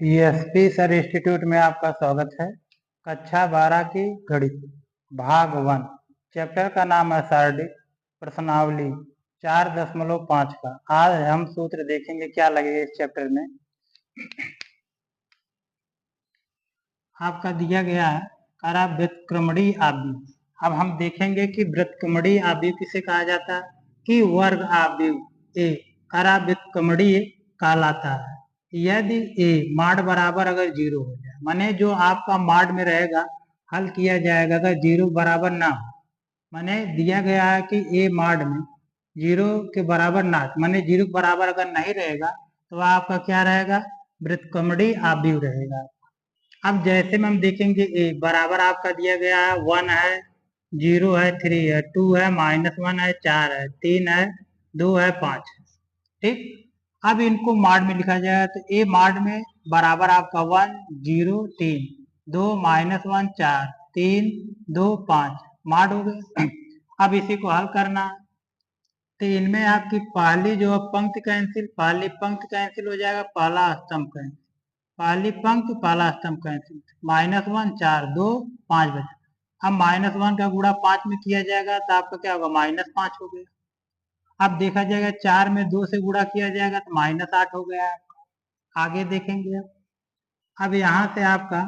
ESP sir institute में आपका स्वागत है। कक्षा 12 की गणित भाग 1 चैप्टर का नाम है शारीरिक प्रश्नावली 4.5 का। आज हम सूत्र देखेंगे क्या लगेगा इस चैप्टर में। आपका दिया गया है करा व्युत्क्रमणीय आव्यूह। अब हम देखेंगे कि व्युत्क्रमणीय आव्यूह किसे कहा जाता है कि वर्ग आव्यूह ए करा व्युत्क्रमणीय कहलाता है यदि ए माड बराबर अगर 0 हो जाए, माने जो आपका माड में रहेगा हल किया जाएगा अगर 0 बराबर ना हो, माने दिया गया है कि ए माड में 0 के बराबर ना, माने 0 के बराबर अगर नहीं रहेगा तो आपका क्या रहेगा, व्युत्क्रमणीय आव्यूह रहेगा। अब जैसे में हम देखेंगे ए बराबर आपका दिया गया है 1 है, 0 है, 3 है, 2 है, -1 है, 4 है, 3 है, 2 है, 5 है। ठीक, अब इनको माड में लिखा जाए तो ए माड में बराबर आपका 1 0 3 2 -1 4 3 2 5 माड हो गए। अब इसी को हल करना तो इनमें आपकी पहली जो पंक्ति कैंसिल, पहली पंक्ति कैंसिल हो जाएगा, पहला स्तंभ कैंसिल, पहली पंक्ति पहला स्तंभ कैंसिल, -1 4 2 5 बचा। अब -1 का गुणा 5 में किया जाएगा तो आपका क्या होगा, -5 हो गया। अब देखा जाएगा 4 में 2 से गुणा किया जाएगा तो -8 हो गया। आगे देखेंगे अब यहाँ से आपका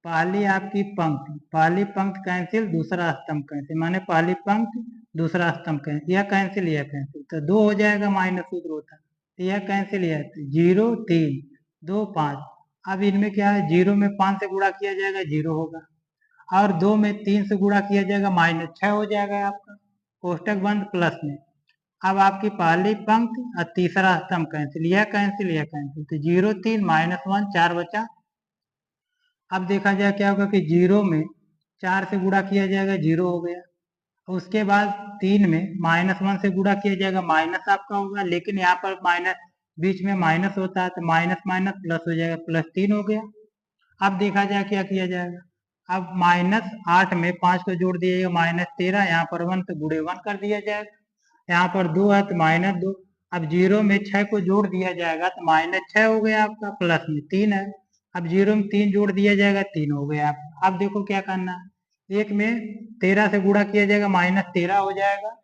पहली आपकी पंक्ति कैंसिल, दूसरा स्तंभ कैंसिल, माने पहली पंक्ति दूसरा स्तंभ कैंसिल, यह कैंसिल यह कैंसिल तो 2 हो जाएगा, माइनस सूत्र होता है, यह कैंसिल यह 0 3 2 5। अब इनमें क्या है, 0 में 5 से गुणा किया जाएगा 0 होगा, और 2 में 3 से गुणा किया जाएगा -6 हो जाएगा आपका, कोष्टक बंद प्लस में। अब आपकी पहली पंक्ति और तीसरा स्तंभ कैंसिल, यह कैंसिल यह कैंसिल तो 0 3 -1 4 बचा। अब देखा जाए क्या होगा कि 0 में 4 से गुणा किया जाएगा 0 हो गया, उसके बाद 3 में -1 से गुणा किया जाएगा माइनस आपका होगा, लेकिन यहाँ पर माइनस बीच में माइनस होता है तो माइनस माइनस प्लस हो जाएगा, +3 हो गया। अब देखा जाए क्या किया जाएगा, अब -8 में 5 को जोड़ दिया जाएगा -13, यहाँ पर 1 तो गुणे 1 कर दिया जाएगा, यहाँ पर 2 है तो -2। अब 0 में 6 को जोड़ दिया जाएगा तो -6 हो गया आपका, प्लस में 3 है, अब 0 में 3 जोड़ दिया जाएगा 3 हो गया आपका। अब देखो क्या करना है, एक में 13 से गुणा किया जाएगा -13 हो जाएगा,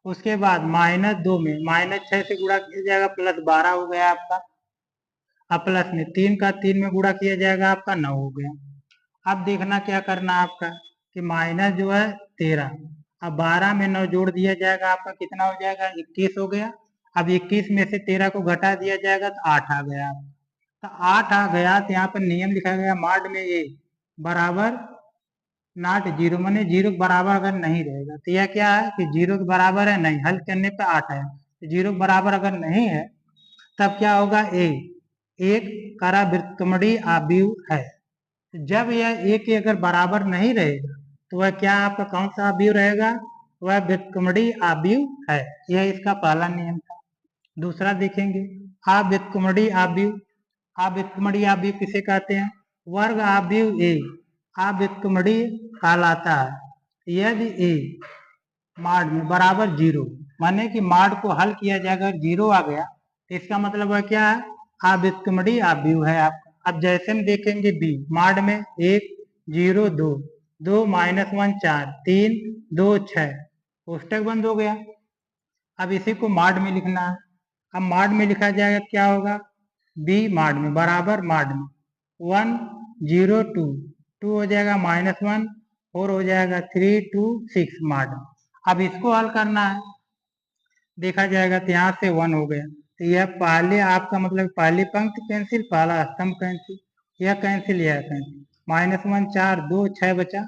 उसके बाद -2 में -6 से गुणा किया जाएगा +12 हो गया आपका, अब प्लस में 3 का 3 में गुणा किया जाएगा आपका 9 हो गया। अब देखना क्या करना आपका कि माइनस जो है 13, अब 12 में 9 जोड़ दिया जाएगा आपका कितना हो जाएगा, 21 हो गया। अब 21 में से 13 को घटा दिया जाएगा तो 8 आ गया, तो 8 आ गया तो यहाँ पर नियम लिखा गया माड में ए बराबर नॉट 0, माने 0 के बराबर अगर नहीं रहेगा तो यह क्या है कि 0 के बराबर है नहीं, हल करने पे 8 है, तो 0 के बराबर अगर नहीं है तब क्या होगा, ए एक करा व्युत्क्रमणीय आव्यूह है। जब यह एक अगर बराबर नहीं रहेगा तो वह क्या आपका कौन सा आव्यूह रहेगा, वह व्युत्क्रमणीय आव्यूह है। यह इसका पहला नियम था। दूसरा देखेंगे अव्युत्क्रमणीय आव्यूह। अव्युत्क्रमणीय आव्यूह किसे कहते हैं, वर्ग आव्यूह ए अव्युत्क्रमणीय कहलाता है यदि ए माड में बराबर 0, माने कि माड को हल किया जाएगा 0 आ गया तो इसका मतलब है क्या है, अव्युत्क्रमणीय आव्यूह है आपका। अब जैसे हम देखेंगे बी माड में 1 0 2 2 -1 4 3 2 6, कोष्टक बंद हो गया। अब इसी को माड में लिखना है। अब माड में लिखा जाएगा क्या होगा, बी माड में बराबर माड में 1 0 2 2 हो जाएगा -1 4 हो जाएगा 3 2 6 माड। अब इसको हल करना है, देखा जाएगा तो यहाँ से 1 हो गया तो यह पहले आपका मतलब पहली पंक्ति कैंसिल, पहला स्तंभ कैंसिल, यह कैंसिल यह कैंसिल, -1 4 2 6 बचा।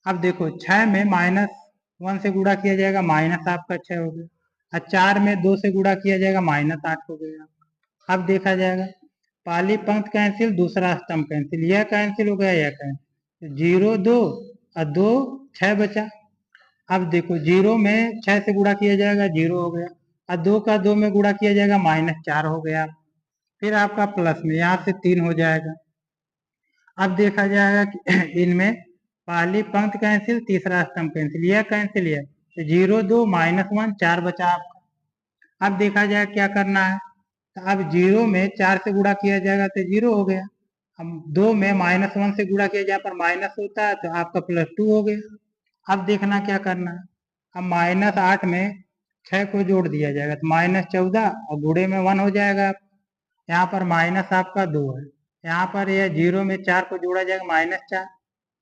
अब देखो 6 में -1 से गुणा किया जाएगा माइनस आपका 6 हो गया, और 4 में 2 से गुणा किया जाएगा -8 हो गया। अब देखा जाएगा पहली पंक्ति कैंसिल, दूसरा स्तंभ कैंसिल, यह कैंसिल हो गया यह कैंसिल, 0 2 और 2 6 बचा। अब देखो 0 में 6 से गुणा किया जाएगा 0 हो गया, और 2 का 2 में गुणा किया जाएगा -4 हो गया, फिर आपका प्लस में यहाँ से 3 हो जाएगा। अब देखा जाएगा कि इनमें पहली पंक्ति कैंसिल, तीसरा स्तंभ कैंसिल, यह कैंसिल है तो 0 2 -1 4 बचा आपका। अब देखा जाए क्या करना है, तो अब 0 में 4 से गुणा किया जाएगा तो 0 हो गया। हम 2 में -1 से गुणा किया, जहाँ पर माइनस होता है तो आपका +2 हो गया। अब देखना क्या करना है। अब -8 में 6 को जोड़ दिया जाएगा तो -14 और गुणे में 1 हो जाएगा। यहाँ पर माइनस आपका 2 है, यहाँ पर यह 0 में 4 को जोड़ा जाएगा -4,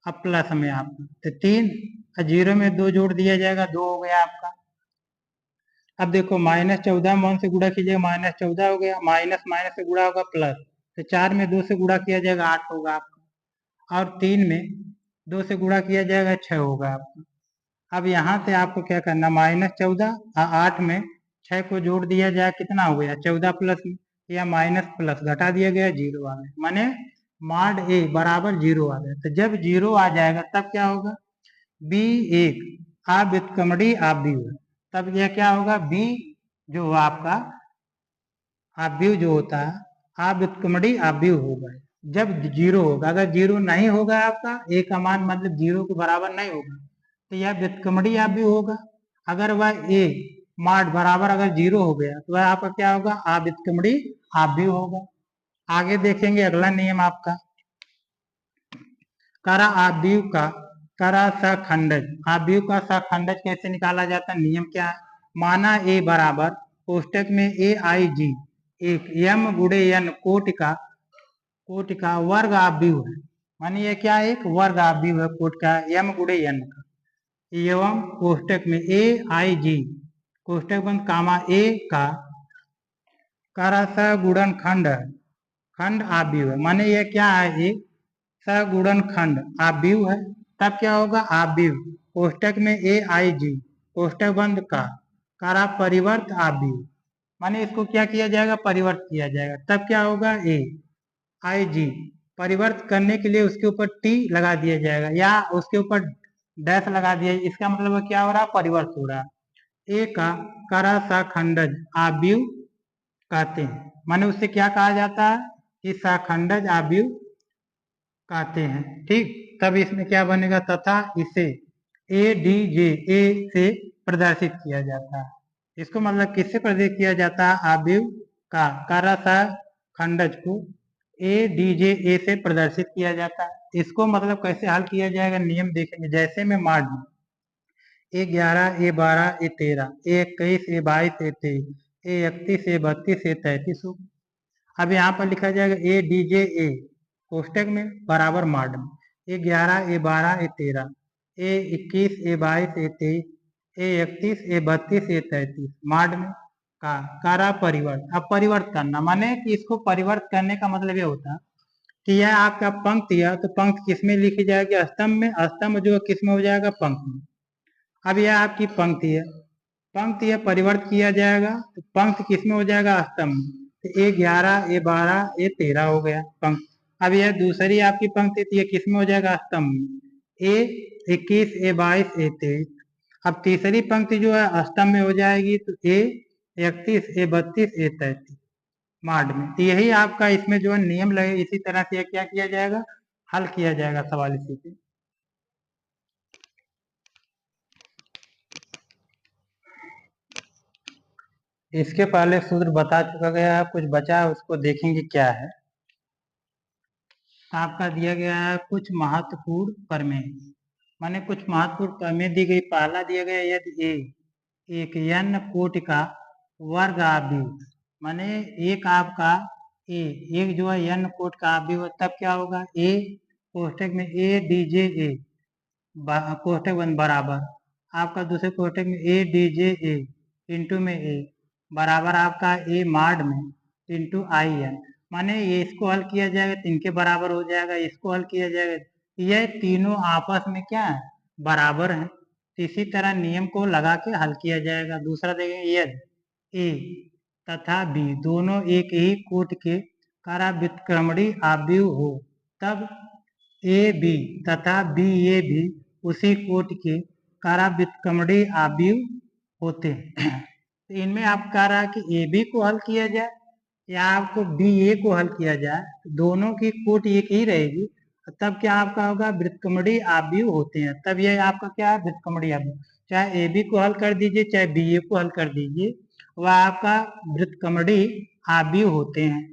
अब प्लस में आपका तो 3 और 0 में 2 जोड़ दिया जाएगा 2 हो गया आपका। अब देखो -14 में 1 से गुणा कीजिएगा -14 हो गया, माइनस माइनस से गुणा होगा प्लस, तो 4 में 2 से गुणा किया जाएगा 8 होगा आपका, और 3 में 2 से गुणा किया जाएगा 6 होगा आपका। अब यहाँ से आपको क्या करना, -14 और 8 में 6 को जोड़ दिया जाए, कितना हो गया 14 प्लस या माइनस प्लस घटा दिया गया 0 आ गया, माने मॉड ए बराबर 0 आ गया। तो जब 0 आ जाएगा तब क्या होगा, बी एक आप व्युत्क्रमणीय आव्यूह है, तब यह क्या होगा, बी जो आपका आव्यूह जो होता है आप व्युत्क्रमणीय आव्यूह होगा जब 0 होगा। अगर 0 नहीं होगा आपका ए का मान मतलब 0 के बराबर नहीं होगा तो यह व्युत्क्रमणीय आव्यूह होगा। अगर वह ए मॉड बराबर अगर 0 हो गया तो वह आपका क्या होगा, अव्युत्क्रमणीय आव्यूह होगा। आगे देखेंगे अगला नियम आपका, करा आव्यूह का करा सखंडज। आव्यूह का सखंडज कैसे निकाला जाता है, नियम क्या है, माना ए बराबर कोष्टक में ए आई जी एक यम गुणे एन कोटि का वर्ग आव्यूह है। मानी ये क्या है, एक वर्ग आव्यूह है कोटि का यम गुणे एन का, एवं कोष्टक में ए आई जी कोष्टक बंद कामा ए का करा सगुणन खंड आव्यूह है। माने ये क्या है, एक सगुणन खंड आव्यूह है। तब क्या होगा, आव्यूह कोष्टक में ए आई जी कोष्टक बंद का करा परिवर्त आव्यूह, माने इसको क्या किया जाएगा, परिवर्त किया जाएगा। तब क्या होगा, ए आई जी परिवर्त करने के लिए उसके ऊपर टी लगा दिया जाएगा या उसके ऊपर डैश लगा दिया, इसका मतलब क्या हो रहा है, परिवर्त हो रहा है। ए का करा सखंडज आव्यूह कहते हैं, माने उससे क्या कहा जाता है, कि सखंडज आव्यूह कहते हैं। ठीक, तब इसमें क्या बनेगा, तथा इसे ए डी जे ए से प्रदर्शित किया जाता है। इसको मतलब किससे प्रदर्शित किया जाता है, आव्यूह का कारसा खंडज को ए डी जे ए से प्रदर्शित किया जाता है। इसको मतलब कैसे हल किया जाएगा, नियम देखेंगे। जैसे में माड ए11 ए12 ए13 ए21 ए22 ए23 ए31 ए32 ए33 हो। अब यहाँ पर लिखा जाएगा ए डी जे ए कोष्टक में बराबर माड में ए11 ए12 ए13 ए21 ए22 ए23 ए31 ए32 ए33 माड में का कारा परिवर्त। अब परिवर्त करना माने कि इसको परिवर्त करने का मतलब ये होता है कि यह आपका पंक्ति है तो पंक्ति किस में लिखी जाएगी, स्तंभ में, स्तंभ जो किस में हो जाएगा, पंक्ति में। अब यह आपकी पंक्ति है, पंक्ति है परिवर्त किया जाएगा तो पंक्ति किस में हो जाएगा, स्तंभ में। तो ए11 ए12 ए13 हो गया पंक्ति। अब यह दूसरी आपकी पंक्ति थी, किस में हो जाएगा, स्तंभ में, ए21 ए22 ए23। अब तीसरी पंक्ति जो है स्तंभ में हो जाएगी तो ए31 ए32 ए33 माड में। तो यही आपका इसमें जो है नियम लगे, इसी तरह से क्या किया जाएगा, हल किया जाएगा सवाल इसी से। इसके पहले सूत्र बता चुका गया है, कुछ बचा है उसको देखेंगे क्या है। आपका दिया गया है कुछ महत्वपूर्ण प्रमेय, माने कुछ महत्वपूर्ण प्रमेय दी गई। पहला दिया गया यदि ए एक n कोटि का वर्ग आव्यूह, माने एक आपका ए एक जो है n कोटि का आव्यूह है, तब क्या होगा, ए कोष्टक में ए डी जे ए कोष्टक बंद बराबर आपका दूसरे कोष्टक में A D J A into में ए बराबर आपका ए माड में इंटू आई एन। माने ये इसको हल किया जाएगा तो इनके बराबर हो जाएगा, इसको हल किया जाएगा, ये तीनों आपस में क्या है, बराबर है। इसी तरह नियम को लगा के हल किया जाएगा। दूसरा देखेंगे, यदि ए तथा बी दोनों एक ही कोटि के कारा व्युत्क्रमणीय आव्यूह हो तब ए बी तथा बी ए भी उसी कोटि के कारा व्युत्क्रमणीय आव्यूह होते हैं। तो इनमें आप कह रहा है कि ए बी को हल किया जाए या आपको बी ए को हल किया जाए, तो दोनों की कोटि एक ही रहेगी, तब क्या आपका होगा, व्युत्क्रमणीय आव्यूह होते हैं। तब यह आपका क्या है, व्युत्क्रमणीय आव्यूह। चाहे ए बी को हल कर दीजिए चाहे बी ए को हल कर दीजिए, वह आपका व्युत्क्रमणीय आव्यूह होते हैं।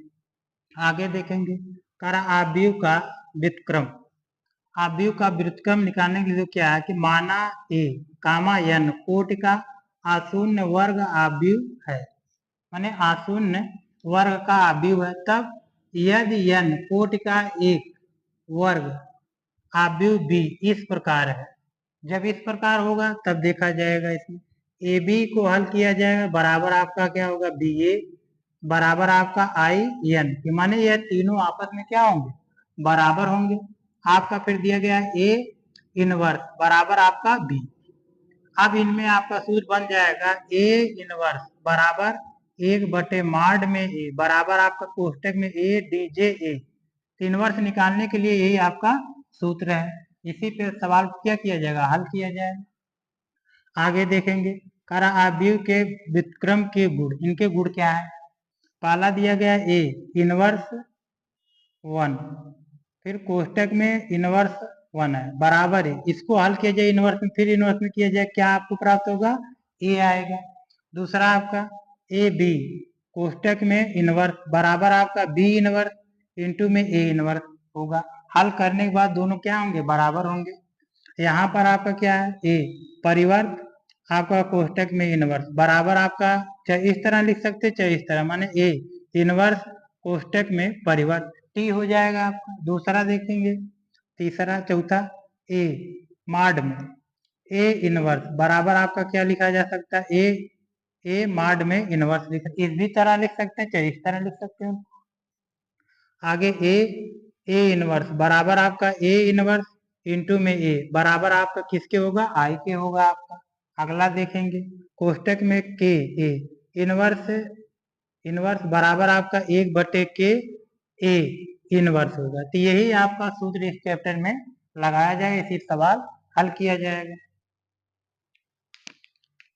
आगे देखेंगे करा आव्यूह का व्युत्क्रम। आव्यूह का व्युत्क्रम निकालने के लिए क्या है कि माना ए कामा n कोटि का आशून्य वर्ग आव्यूह है, माने आशून्य वर्ग का आव्यूह है। तब यदि n कोटि का एक वर्ग आव्यूह b इस प्रकार है, जब इस प्रकार होगा तब देखा जाएगा इसमें ए बी को हल किया जाएगा, बराबर आपका क्या होगा बी ए बराबर आपका आई एन, माने यह तीनों आपस में क्या होंगे बराबर होंगे। आपका फिर दिया गया ए इनवर्स बराबर आपका बी। अब इनमें आपका सूत्र बन जाएगा ए इनवर्स बराबर 1/mod में ए बराबर आपका कोष्टक में A D J A. Inverse निकालने के लिए यही आपका सूत्र है। इसी पे सवाल क्या किया जाएगा, हल किया जाएगा। आगे देखेंगे करा आव्यूह के व्युत्क्रम के गुण। इनके गुण क्या है, पहला दिया गया ए इनवर्स 1, फिर कोष्टक में इनवर्स 1 है बराबर है, इसको हल किया जाए इनवर्स में, फिर इनवर्स में किया जाए क्या आपको प्राप्त होगा ए आएगा। दूसरा आपका ए बी कोष्टक में इनवर्स बराबर आपका बी इनवर्स इंटू में ए इनवर्स होगा। हल करने के बाद दोनों क्या होंगे बराबर होंगे। यहाँ पर आपका क्या है ए परिवर्त आपका कोष्टक में इनवर्स बराबर आपका चाहे इस तरह लिख सकते चाहे इस तरह, माने ए इनवर्स कोष्टक में परिवर्त टी हो जाएगा आपका। दूसरा देखेंगे तीसरा चौथा ए मॉड में ए इनवर्स बराबर आपका क्या लिखा जा सकता है ए मॉड में इनवर्स लिख, इस भी तरह लिख सकते हैं चाहे इस तरह लिख सकते हैं। आगे ए इनवर्स बराबर आपका ए इनवर्स इंटू में ए बराबर आपका किसके होगा आई के होगा आपका। अगला देखेंगे कोष्टक में के ए इनवर्स बराबर आपका 1/के ए इनवर्स होगा। तो यही आपका सूत्र इस चैप्टर में लगाया जाएगा, इसी सवाल हल किया जाएगा।